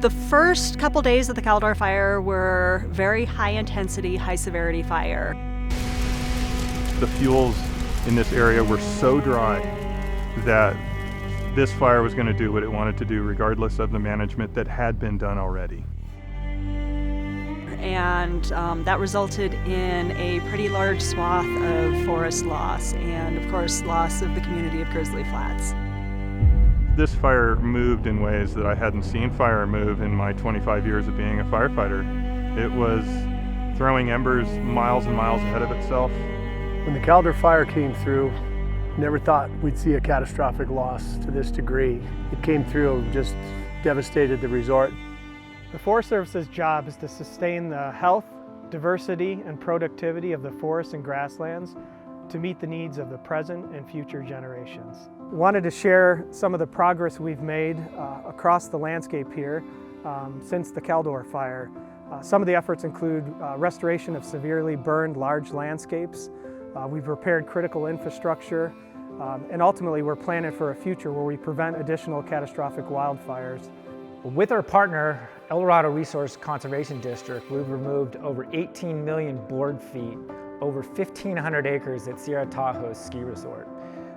The first couple days of the Caldor Fire were very high intensity, high severity fire. The fuels in this area were so dry that this fire was going to do what it wanted to do regardless of the management that had been done already. And that resulted in a pretty large swath of forest loss and, of course, loss of the community of Grizzly Flats. This fire moved in ways that I hadn't seen fire move in my 25 years of being a firefighter. It was throwing embers miles and miles ahead of itself. When the Caldor Fire came through, never thought we'd see a catastrophic loss to this degree. It came through and just devastated the resort. The Forest Service's job is to sustain the health, diversity, and productivity of the forests and grasslands to meet the needs of the present and future generations. Wanted to share some of the progress we've made across the landscape here since the Caldor Fire. Some of the efforts include restoration of severely burned large landscapes. We've repaired critical infrastructure, and ultimately we're planning for a future where we prevent additional catastrophic wildfires. With our partner, Eldorado Resource Conservation District, we've removed over 18 million board feet, over 1,500 acres at Sierra Tahoe's ski resort.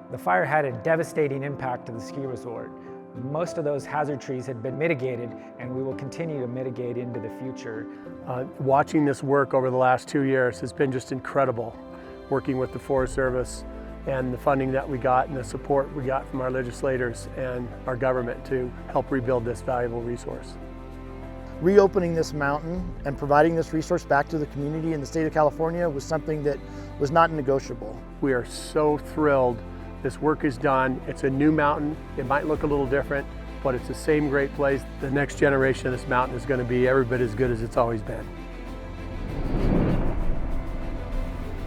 The fire had a devastating impact to the ski resort. Most of those hazard trees had been mitigated, and we will continue to mitigate into the future. Watching this work over the last 2 years has been just incredible, working with the Forest Service and the funding that we got and the support we got from our legislators and our government to help rebuild this valuable resource. Reopening this mountain and providing this resource back to the community in the state of California was something that was not negotiable. We are so thrilled this work is done. It's a new mountain. It might look a little different, but it's the same great place. The next generation of this mountain is going to be every bit as good as it's always been.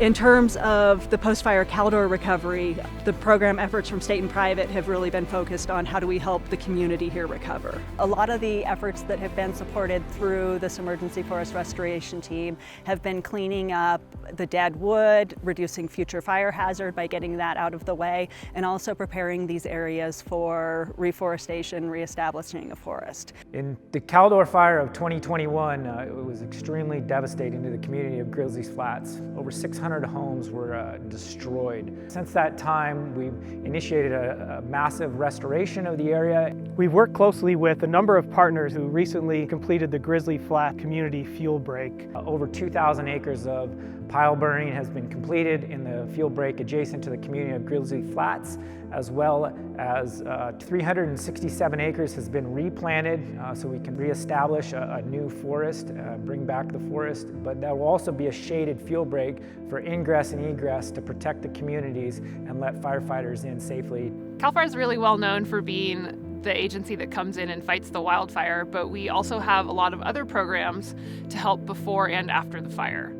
In terms of the post-fire Caldor recovery, the program efforts from state and private have really been focused on how do we help the community here recover. A lot of the efforts that have been supported through this emergency forest restoration team have been cleaning up the dead wood, reducing future fire hazard by getting that out of the way, and also preparing these areas for reforestation, reestablishing a forest. In the Caldor Fire of 2021, it was extremely devastating to the community of Grizzly Flats. Over 600 homes were destroyed. Since that time, we've initiated a massive restoration of the area. We've worked closely with a number of partners who recently completed the Grizzly Flat Community Fuel Break. Over 2,000 acres of pile burning has been completed in the fuel break adjacent to the community of Grizzly Flats, as well as 367 acres has been replanted so we can reestablish a new forest, bring back the forest, but there will also be a shaded fuel break for ingress and egress to protect the communities and let firefighters in safely. CAL FIRE is really well known for being the agency that comes in and fights the wildfire, but we also have a lot of other programs to help before and after the fire.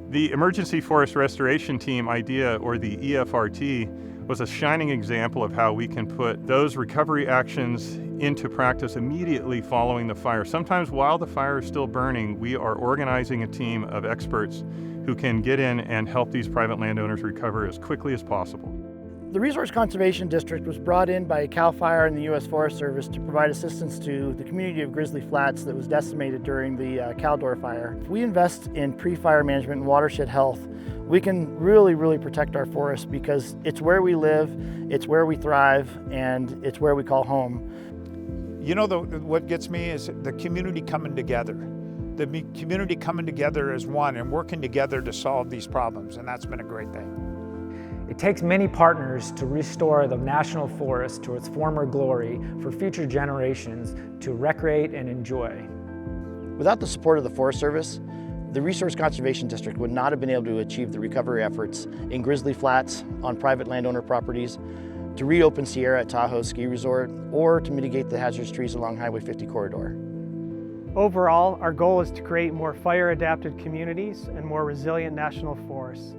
The Emergency Forest Restoration Team idea, or the EFRT, was a shining example of how we can put those recovery actions into practice immediately following the fire. Sometimes while the fire is still burning, we are organizing a team of experts who can get in and help these private landowners recover as quickly as possible. The Resource Conservation District was brought in by CAL FIRE and the U.S. Forest Service to provide assistance to the community of Grizzly Flats that was decimated during the Caldor Fire. If we invest in pre-fire management and watershed health, we can really protect our forests because it's where we live, it's where we thrive, and it's where we call home. You know, what gets me is the community coming together. The community coming together as one and working together to solve these problems, and that's been a great thing. It takes many partners to restore the national forest to its former glory for future generations to recreate and enjoy. Without the support of the Forest Service, the Resource Conservation District would not have been able to achieve the recovery efforts in Grizzly Flats on private landowner properties, to reopen Sierra at Tahoe Ski Resort, or to mitigate the hazardous trees along Highway 50 corridor. Overall, our goal is to create more fire-adapted communities and more resilient national forests.